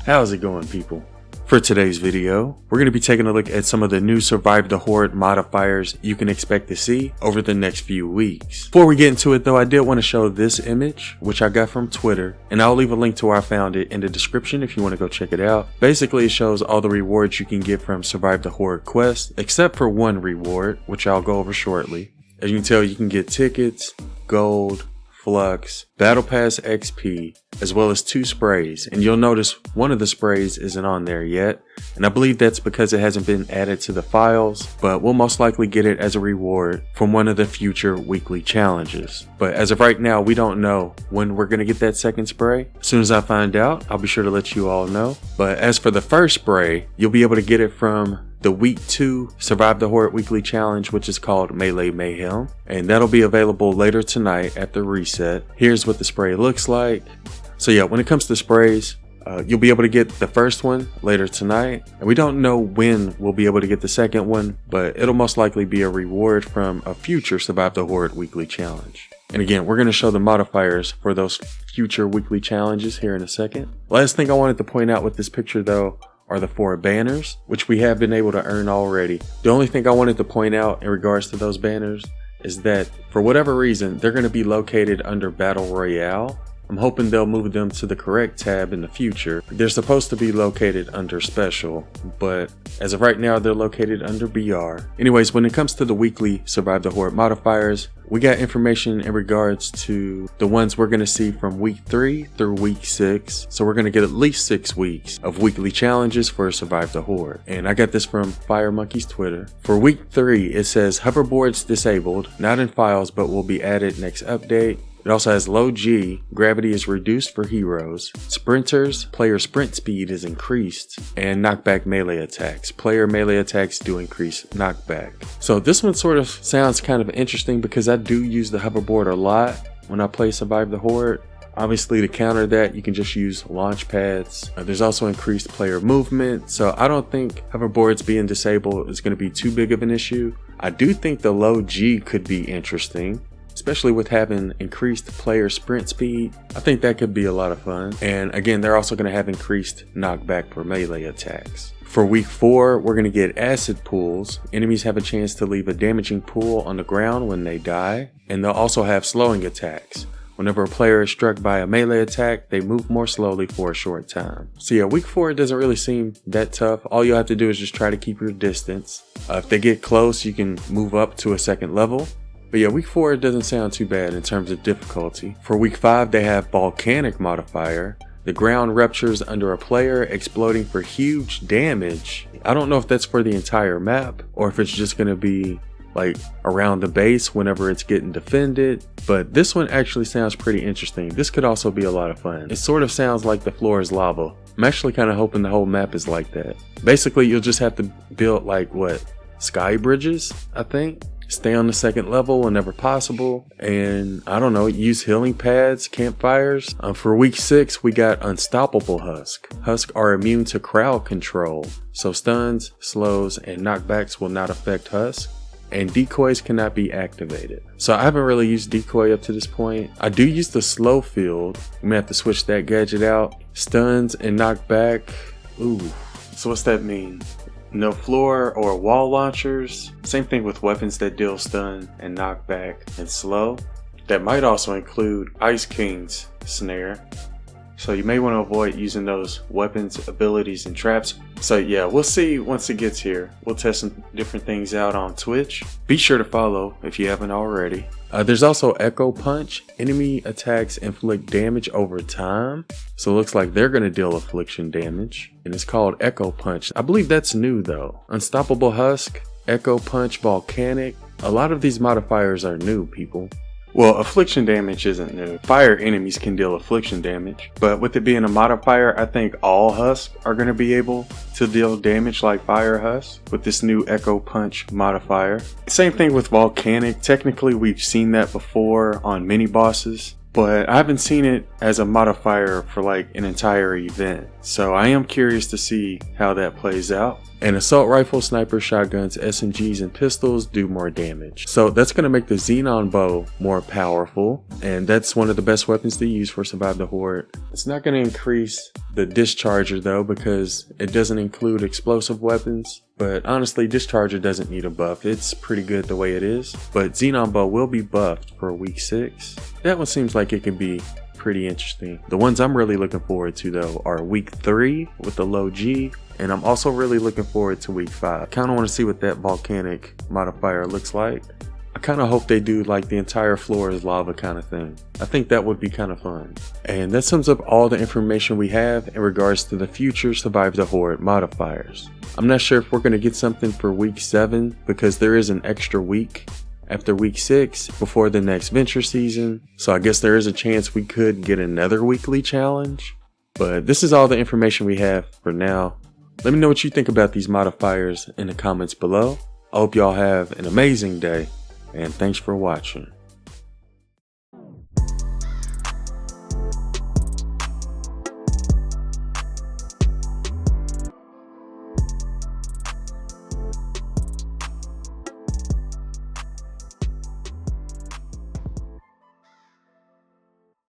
How's it going, people? For today's video, we're going to be taking a look at some of the new Survive the Horde modifiers you can expect to see over the next few weeks. Before we get into it though, I did want to show this image, which I got from Twitter, and I'll leave a link to where I found it in the description if you want to go check it out. Basically, it shows all the rewards you can get from Survive the Horde quest, except for one reward, which I'll go over shortly. As you can tell, you can get tickets, gold, flux, battle pass XP, as well as 2 sprays, and you'll notice one of the sprays isn't on there yet, and I believe that's because it hasn't been added to the files, but we'll most likely get it as a reward from one of the future weekly challenges. But as of right now, we don't know when we're going to get that second spray. As soon as I find out, I'll be sure to let you all know. But as for the first spray, you'll be able to get it from the week 2 Survive the Horde weekly challenge, which is called Melee Mayhem, and that'll be available later tonight at the reset. Here's what the spray looks like. So yeah, when it comes to sprays, you'll be able to get the first one later tonight, and we don't know when we'll be able to get the second one, but it'll most likely be a reward from a future Survive the Horde weekly challenge. And again, we're going to show the modifiers for those future weekly challenges here in a second. Last thing I wanted to point out with this picture though are the 4 banners, which we have been able to earn already. The only thing I wanted to point out in regards to those banners is that for whatever reason, they're going to be located under Battle Royale. I'm hoping they'll move them to the correct tab in the future. They're supposed to be located under Special, but as of right now, they're located under BR. Anyways, when it comes to the weekly Survive the Horde modifiers, we got information in regards to the ones we're going to see from week 3 through week 6. So we're going to get at least 6 weeks of weekly challenges for Survive the Horde. And I got this from Fire Monkey's Twitter. For week 3, it says hoverboards disabled, not in files, but will be added next update. It also has low G, gravity is reduced for heroes, sprinters, player sprint speed is increased, and knockback melee attacks. Player melee attacks do increase knockback. So this one sort of sounds kind of interesting because I do use the hoverboard a lot when I play Survive the Horde. Obviously, to counter that, you can just use launch pads. There's also increased player movement, so I don't think hoverboards being disabled is going to be too big of an issue. I do think the low G could be interesting, especially with having increased player sprint speed. I think that could be a lot of fun. And again, they're also going to have increased knockback for melee attacks. For week 4, we're going to get acid pools. Enemies have a chance to leave a damaging pool on the ground when they die. And they'll also have slowing attacks. Whenever a player is struck by a melee attack, they move more slowly for a short time. So yeah, week 4 doesn't really seem that tough. All you have to do is just try to keep your distance. If they get close, you can move up to a second level. But yeah, week 4 doesn't sound too bad in terms of difficulty. For week 5, they have Volcanic modifier. The ground ruptures under a player, exploding for huge damage. I don't know if that's for the entire map or if it's just going to be like around the base whenever it's getting defended. But this one actually sounds pretty interesting. This could also be a lot of fun. It sort of sounds like the floor is lava. I'm actually kind of hoping the whole map is like that. Basically, you'll just have to build like sky bridges, I think. Stay on the second level whenever possible, and I don't know, use healing pads, campfires. For week 6, we got Unstoppable Husk. Husk are immune to crowd control, so stuns, slows, and knockbacks will not affect Husk, and decoys cannot be activated. So I haven't really used decoy up to this point. I do use the slow field. We may have to switch that gadget out. Stuns and knockback. Ooh, so what's that mean? No floor or wall launchers. Same thing with weapons that deal stun and knockback and slow. That might also include Ice King's snare. So you may want to avoid using those weapons, abilities, and traps. So yeah, we'll see once it gets here. We'll test some different things out on Twitch. Be sure to follow if you haven't already. There's also Echo Punch. Enemy attacks inflict damage over time. So it looks like they're going to deal affliction damage. And it's called Echo Punch. I believe that's new though. Unstoppable Husk, Echo Punch, Volcanic. A lot of these modifiers are new, people. Well, affliction damage isn't new. Fire enemies can deal affliction damage, but with it being a modifier, I think all husks are going to be able to deal damage like fire husks with this new Echo Punch modifier. Same thing with Volcanic. Technically, we've seen that before on mini bosses, but I haven't seen it as a modifier for like an entire event. So I am curious to see how that plays out. And assault rifle, snipers, shotguns, SMGs, and pistols do more damage. So that's going to make the Xenon bow more powerful, and that's one of the best weapons to use for Survive the Horde. It's not going to increase the discharger though, because it doesn't include explosive weapons. But honestly, discharger doesn't need a buff. It's pretty good the way it is. But Xenon bow will be buffed for week 6. That one seems like it can be pretty interesting. The ones I'm really looking forward to though are week 3 with the low G, and I'm also really looking forward to week 5. I kind of want to see what that volcanic modifier looks like. I kind of hope they do like the entire floor is lava kind of thing. I think that would be kind of fun. And that sums up all the information we have in regards to the future Survive the Horde modifiers. I'm not sure if we're going to get something for week 7 because there is an extra week after week 6 before the next venture season. So I guess there is a chance we could get another weekly challenge. But this is all the information we have for now. Let me know what you think about these modifiers in the comments below. I hope y'all have an amazing day, and thanks for watching.